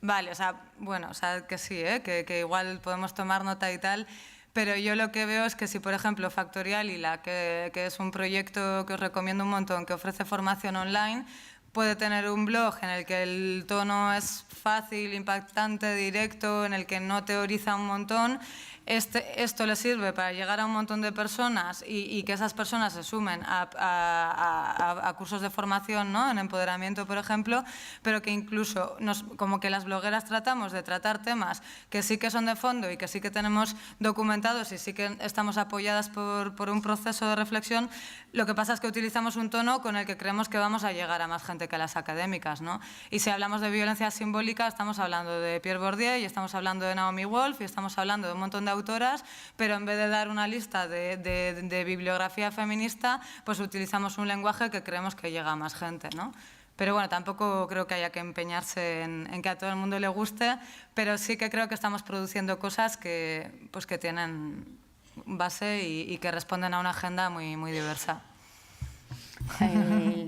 Vale, o sea, bueno, o sea, que sí, que igual podemos tomar nota y tal, pero yo lo que veo es que si, por ejemplo, Factorial Lila, que es un proyecto que os recomiendo un montón, que ofrece formación online, puede tener un blog en el que el tono es fácil, impactante, directo, en el que no teoriza un montón. Esto le sirve para llegar a un montón de personas y que esas personas se sumen a cursos de formación, ¿no? En empoderamiento, por ejemplo, pero que incluso como que las blogueras tratamos de tratar temas que sí que son de fondo y que sí que tenemos documentados y sí que estamos apoyadas por un proceso de reflexión. Lo que pasa es que utilizamos un tono con el que creemos que vamos a llegar a más gente que las académicas, ¿no? Y si hablamos de violencia simbólica, estamos hablando de Pierre Bourdieu y estamos hablando de Naomi Wolf y estamos hablando de un montón de autoras, pero en vez de dar una lista de bibliografía feminista, pues utilizamos un lenguaje que creemos que llega a más gente, ¿no? Pero bueno, tampoco creo que haya que empeñarse en que a todo el mundo le guste, pero sí que creo que estamos produciendo cosas que tienen base y que responden a una agenda muy, muy diversa.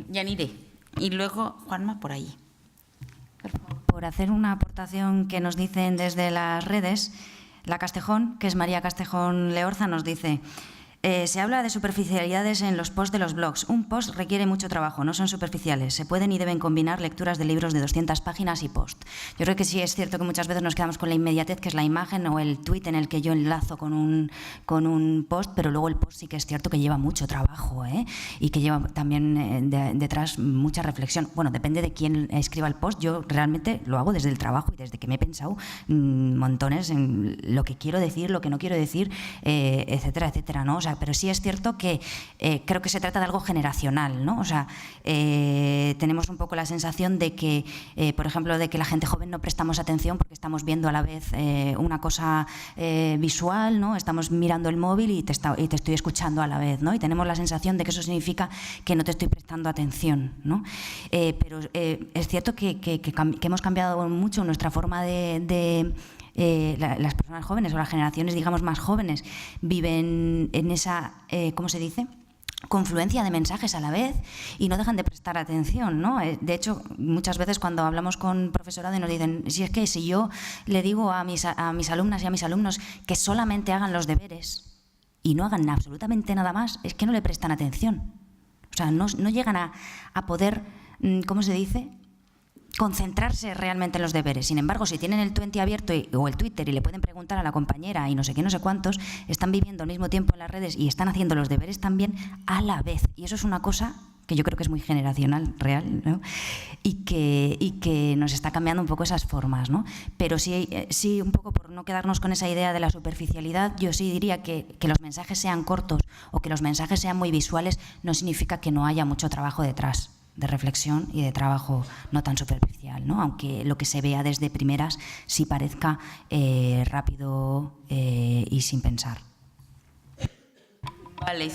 Yanire, y luego Juanma por allí. Por hacer una aportación que nos dicen desde las redes, la Castejón, que es María Castejón Leorza, nos dice: se habla de superficialidades en los posts de los blogs. Un post requiere mucho trabajo, no son superficiales. Se pueden y deben combinar lecturas de libros de 200 páginas y post. Yo creo que sí es cierto que muchas veces nos quedamos con la inmediatez, que es la imagen o el tuit en el que yo enlazo con un post, pero luego el post sí que es cierto que lleva mucho trabajo, y que lleva también detrás mucha reflexión. Bueno, depende de quién escriba el post. Yo realmente lo hago desde el trabajo y desde que me he pensado montones en lo que quiero decir, lo que no quiero decir, etcétera, etcétera, ¿no? O sea, pero sí es cierto que creo que se trata de algo generacional, ¿no? O sea, tenemos un poco la sensación de que, por ejemplo, de que la gente joven no prestamos atención porque estamos viendo a la vez una cosa visual, ¿no? Estamos mirando el móvil y te estoy escuchando a la vez, ¿no? Y tenemos la sensación de que eso significa que no te estoy prestando atención, ¿no? Pero es cierto que hemos cambiado mucho nuestra forma las personas jóvenes o las generaciones, digamos, más jóvenes viven en esa, ¿cómo se dice?, confluencia de mensajes a la vez y no dejan de prestar atención, ¿no? De hecho, muchas veces cuando hablamos con profesorado y nos dicen, si yo le digo a mis alumnas y a mis alumnos que solamente hagan los deberes y no hagan absolutamente nada más, es que no le prestan atención. O sea, no llegan a poder, ¿cómo se dice?, concentrarse realmente en los deberes. Sin embargo, si tienen el 20 abierto o el Twitter y le pueden preguntar a la compañera y no sé qué, no sé cuántos, están viviendo al mismo tiempo en las redes y están haciendo los deberes también a la vez. Y eso es una cosa que yo creo que es muy generacional, real, ¿no? y que nos está cambiando un poco esas formas, ¿no? Pero sí, un poco por no quedarnos con esa idea de la superficialidad, yo sí diría que los mensajes sean cortos o que los mensajes sean muy visuales no significa que no haya mucho trabajo detrás, de reflexión y de trabajo no tan superficial, ¿no? Aunque lo que se vea desde primeras sí parezca rápido y sin pensar. Vale,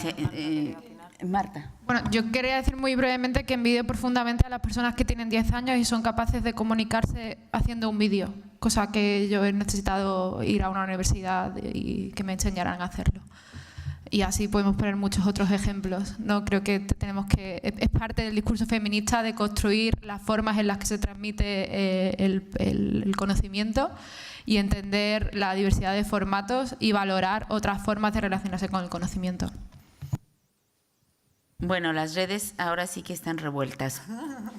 Marta. Bueno, yo quería decir muy brevemente que envidio profundamente a las personas que tienen 10 años y son capaces de comunicarse haciendo un vídeo, cosa que yo he necesitado ir a una universidad y que me enseñaran a hacerlo. Y así podemos poner muchos otros ejemplos, ¿no? Creo que es parte del discurso feminista de construir las formas en las que se transmite el conocimiento y entender la diversidad de formatos y valorar otras formas de relacionarse con el conocimiento. Bueno, las redes ahora sí que están revueltas,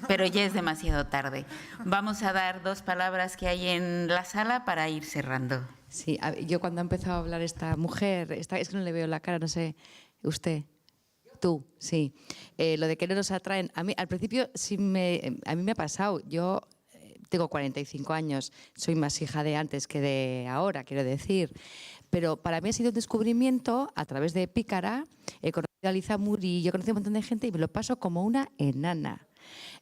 pero ya es demasiado tarde. Vamos a dar 2 palabras que hay en la sala para ir cerrando. Sí, yo cuando ha empezado a hablar esta mujer, es que no le veo la cara, no sé, usted, tú, sí. Lo de que no nos atraen, a mí al principio sí a mí me ha pasado. Yo tengo 45 años, soy más hija de antes que de ahora, quiero decir. Pero para mí ha sido un descubrimiento a través de Pícara. He conocido a Liza Murillo, he conocido a un montón de gente y me lo paso como una enana.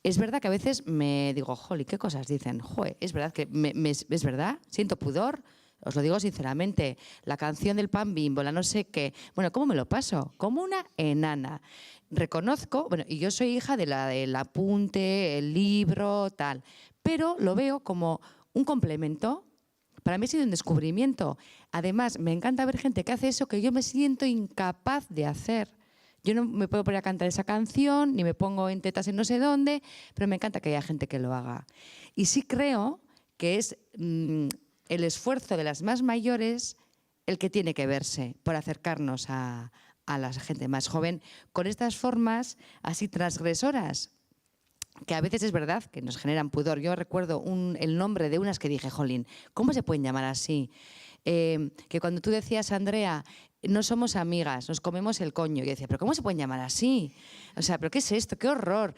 Es verdad que a veces me digo, joli, ¿qué cosas dicen? Joder, es verdad que es verdad, siento pudor. Os lo digo sinceramente, la canción del Pan Bimbo, la no sé qué. Bueno, ¿cómo me lo paso? Como una enana. Reconozco, bueno, y yo soy hija de la del apunte, el libro, tal. Pero lo veo como un complemento. Para mí ha sido un descubrimiento. Además, me encanta ver gente que hace eso que yo me siento incapaz de hacer. Yo no me puedo poner a cantar esa canción, ni me pongo en tetas en no sé dónde, pero me encanta que haya gente que lo haga. Y sí creo que es el esfuerzo de las más mayores el que tiene que verse por acercarnos a la gente más joven con estas formas así transgresoras, que a veces es verdad que nos generan pudor. Yo recuerdo el nombre de unas que dije, jolín, ¿cómo se pueden llamar así? Que cuando tú decías, Andrea, no somos amigas, nos comemos el coño. Yo decía, ¿pero cómo se pueden llamar así? O sea, ¿pero qué es esto? ¡Qué horror!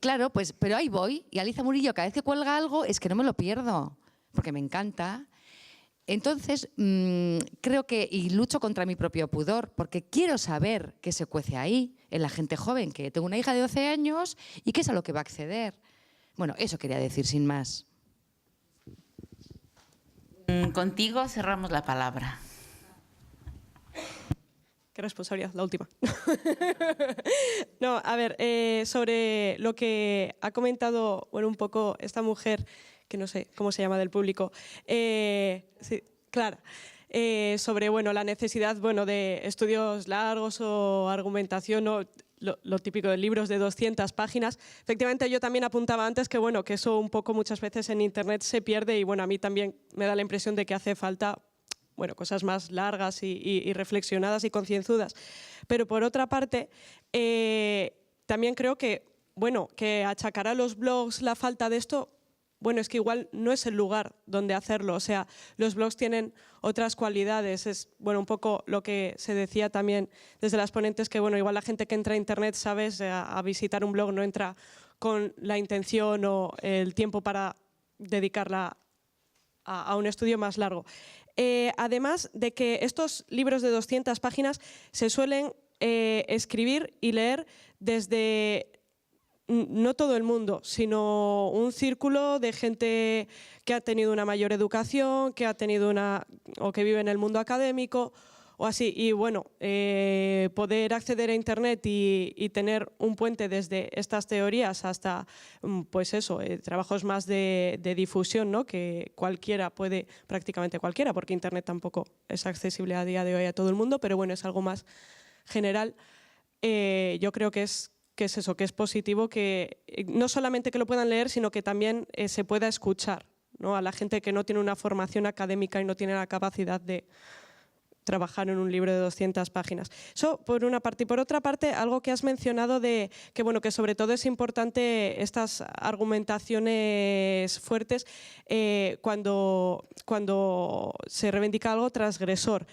Claro, pues, pero ahí voy. Y a Liza Murillo, cada vez que cuelga algo, es que no me lo pierdo, porque me encanta. Entonces, creo que, y lucho contra mi propio pudor, porque quiero saber qué se cuece ahí, en la gente joven, que tengo una hija de 12 años y qué es a lo que va a acceder. Bueno, eso quería decir, sin más. Contigo cerramos la palabra. Qué responsabilidad, la última. No, a ver, sobre lo que ha comentado, bueno, un poco esta mujer, que no sé cómo se llama del público, sí, Clara, sobre, bueno, la necesidad, bueno, de estudios largos o argumentación, ¿no? Lo típico de libros de 200 páginas. Efectivamente, yo también apuntaba antes que, bueno, que eso un poco muchas veces en Internet se pierde y, bueno, a mí también me da la impresión de que hace falta, bueno, cosas más largas y reflexionadas y concienzudas. Pero por otra parte, también creo que, bueno, que achacar a los blogs la falta de esto, bueno, es que igual no es el lugar donde hacerlo. O sea, los blogs tienen otras cualidades. Es, bueno, un poco lo que se decía también desde las ponentes, que, bueno, igual la gente que entra a Internet, ¿sabes?, a visitar un blog no entra con la intención o el tiempo para dedicarla a un estudio más largo. Además de que estos libros de 200 páginas se suelen escribir y leer desde no todo el mundo, sino un círculo de gente que ha tenido una mayor educación, que ha tenido o que vive en el mundo académico o así. Y bueno, poder acceder a Internet y tener un puente desde estas teorías hasta, pues eso, trabajos más de difusión, ¿no?, que cualquiera puede, prácticamente cualquiera, porque Internet tampoco es accesible a día de hoy a todo el mundo, pero bueno, es algo más general. Yo creo que es eso, que es positivo que no solamente que lo puedan leer, sino que también se pueda escuchar, ¿no?, a la gente que no tiene una formación académica y no tiene la capacidad de trabajar en un libro de 200 páginas. Eso por una parte. Y por otra parte, algo que has mencionado de que, bueno, que sobre todo es importante estas argumentaciones fuertes cuando se reivindica algo transgresor.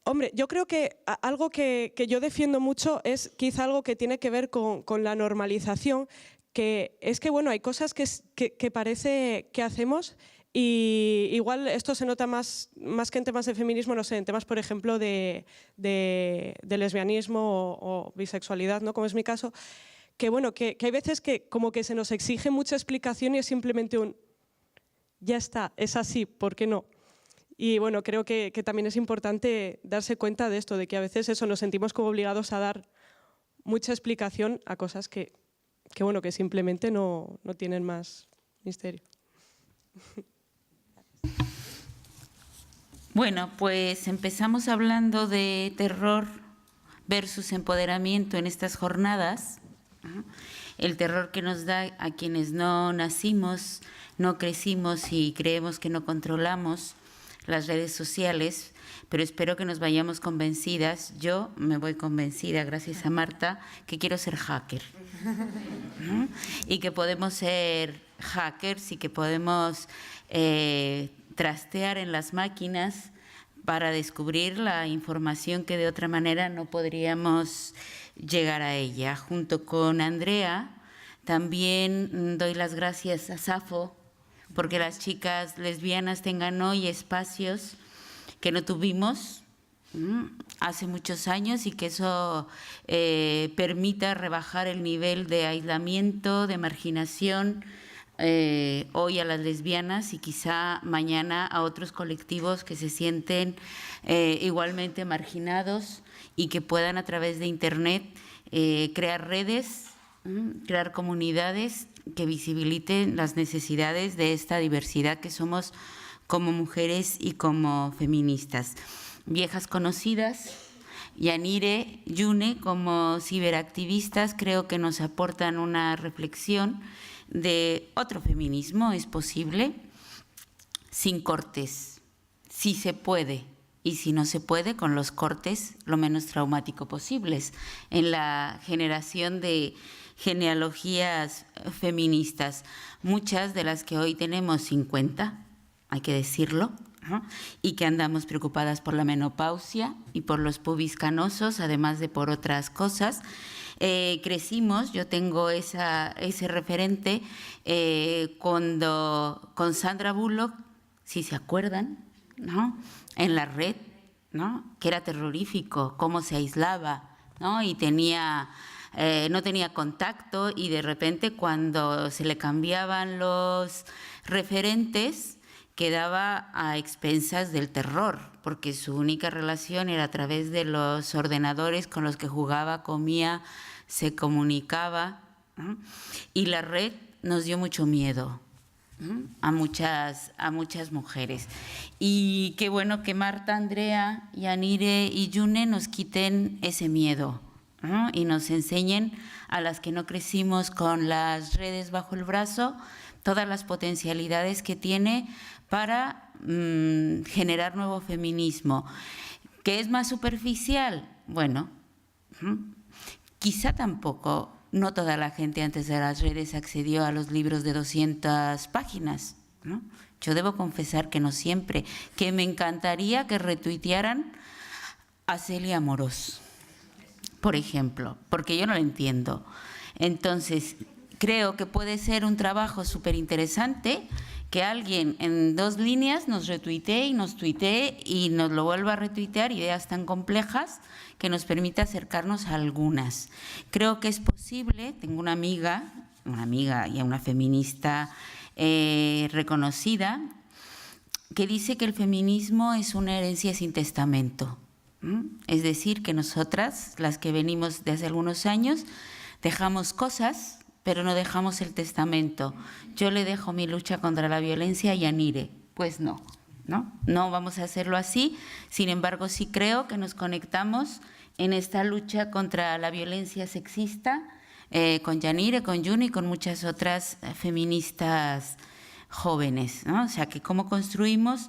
Hombre, yo creo que algo que yo defiendo mucho es quizá algo que tiene que ver con la normalización, que es que, bueno, hay cosas que parece que hacemos y igual esto se nota más que en temas de feminismo, no sé, en temas, por ejemplo, de lesbianismo o bisexualidad, ¿no?, como es mi caso, que, bueno, que hay veces que como que se nos exige mucha explicación y es simplemente ya está, es así, ¿por qué no? Y bueno, creo que también es importante darse cuenta de esto, de que a veces eso nos sentimos como obligados a dar mucha explicación a cosas que bueno, que simplemente no tienen más misterio. Bueno, pues empezamos hablando de terror versus empoderamiento en estas jornadas. El terror que nos da a quienes no nacimos, no crecimos y creemos que no controlamos las redes sociales, pero espero que nos vayamos convencidas. Yo me voy convencida, gracias a Marta, que quiero ser hacker, ¿no? Y que podemos ser hackers y que podemos trastear en las máquinas para descubrir la información que de otra manera no podríamos llegar a ella. Junto con Andrea, también doy las gracias a Safo, porque las chicas lesbianas tengan hoy espacios que no tuvimos hace muchos años y que eso permita rebajar el nivel de aislamiento, de marginación, hoy a las lesbianas y quizá mañana a otros colectivos que se sienten igualmente marginados y que puedan a través de Internet crear redes, crear comunidades que visibiliten las necesidades de esta diversidad que somos como mujeres y como feministas. Viejas conocidas, Yanire, Yune, como ciberactivistas, creo que nos aportan una reflexión de otro feminismo. Es posible, sin cortes, sí se puede, y si no se puede, con los cortes lo menos traumático posibles. En la generación de genealogías feministas, muchas de las que hoy tenemos 50, hay que decirlo, ¿no? Y que andamos preocupadas por la menopausia y por los pubis canosos, además de por otras cosas. Crecimos, yo tengo ese referente con Sandra Bullock, si se acuerdan, ¿no? En la red, ¿no? Que era terrorífico, cómo se aislaba, ¿no? Y no tenía contacto, y de repente cuando se le cambiaban los referentes quedaba a expensas del terror, porque su única relación era a través de los ordenadores con los que jugaba, comía, se comunicaba, ¿no? Y la red nos dio mucho miedo, ¿no? a muchas mujeres. Y qué bueno que Marta, Andrea, Yanire y Yune nos quiten ese miedo, ¿no? Y nos enseñen a las que no crecimos con las redes bajo el brazo todas las potencialidades que tiene para generar nuevo feminismo. ¿Qué es más superficial? Bueno, quizá tampoco, no toda la gente antes de las redes accedió a los libros de 200 páginas, ¿no? Yo debo confesar que no siempre, que me encantaría que retuitearan a Celia Amorós, por ejemplo, porque yo no lo entiendo. Entonces, creo que puede ser un trabajo súper interesante que alguien en 2 líneas nos retuitee y nos tuitee y nos lo vuelva a retuitear, ideas tan complejas que nos permita acercarnos a algunas. Creo que es posible. Tengo una amiga y una feminista reconocida que dice que el feminismo es una herencia sin testamento. Es decir, que nosotras, las que venimos de hace algunos años, dejamos cosas, pero no dejamos el testamento. Yo le dejo mi lucha contra la violencia a Yanire. Pues no vamos a hacerlo así. Sin embargo, sí creo que nos conectamos en esta lucha contra la violencia sexista con Yanire, con Yune y con muchas otras feministas jóvenes, ¿no? O sea, que cómo construimos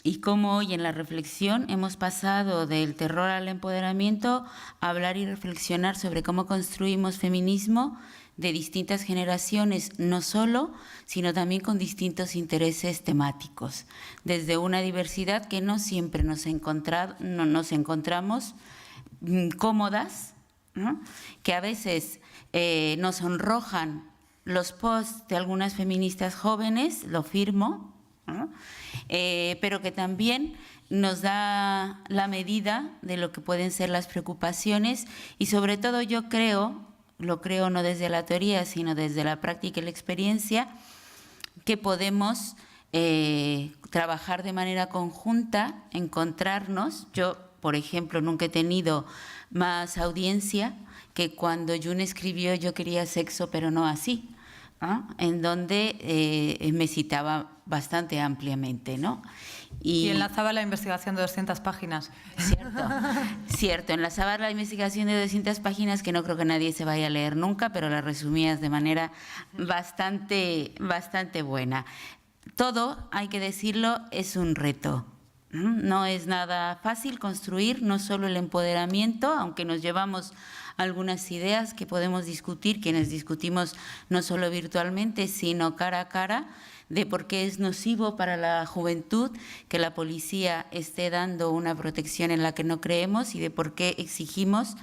y cómo hoy en la reflexión hemos pasado del terror al empoderamiento a hablar y reflexionar sobre cómo construimos feminismo de distintas generaciones, no solo, sino también con distintos intereses temáticos, desde una diversidad que no siempre nos encontramos cómodas, ¿no? Que a veces nos sonrojan los posts de algunas feministas jóvenes, lo firmo, ¿no? Pero que también nos da la medida de lo que pueden ser las preocupaciones y sobre todo yo lo creo no desde la teoría sino desde la práctica y la experiencia, que podemos trabajar de manera conjunta, encontrarnos. Yo, por ejemplo, nunca he tenido más audiencia que cuando Yune escribió Yo quería sexo pero no así, ¿no? En donde me citaba bastante ampliamente, ¿no? Y enlazaba la investigación de 200 páginas. Cierto, enlazaba la investigación de 200 páginas que no creo que nadie se vaya a leer nunca, pero la resumías de manera bastante buena. Todo, hay que decirlo, es un reto. No es nada fácil construir no solo el empoderamiento, aunque nos llevamos algunas ideas que podemos discutir, quienes discutimos no solo virtualmente, sino cara a cara, de por qué es nocivo para la juventud que la policía esté dando una protección en la que no creemos y de por qué exigimos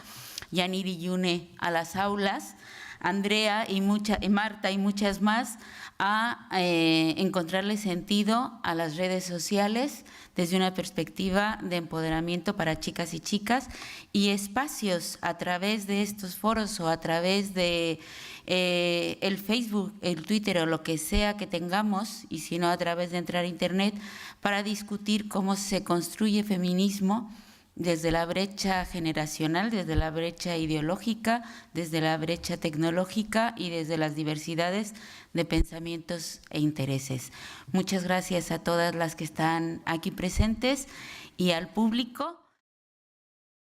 Yanir y Yune a las aulas, Andrea y Marta y muchas más, a encontrarle sentido a las redes sociales desde una perspectiva de empoderamiento para chicas y chicas, y espacios a través de estos foros o a través de el Facebook, el Twitter o lo que sea que tengamos, y si no a través de entrar a Internet, para discutir cómo se construye feminismo desde la brecha generacional, desde la brecha ideológica, desde la brecha tecnológica y desde las diversidades de pensamientos e intereses. Muchas gracias a todas las que están aquí presentes y al público.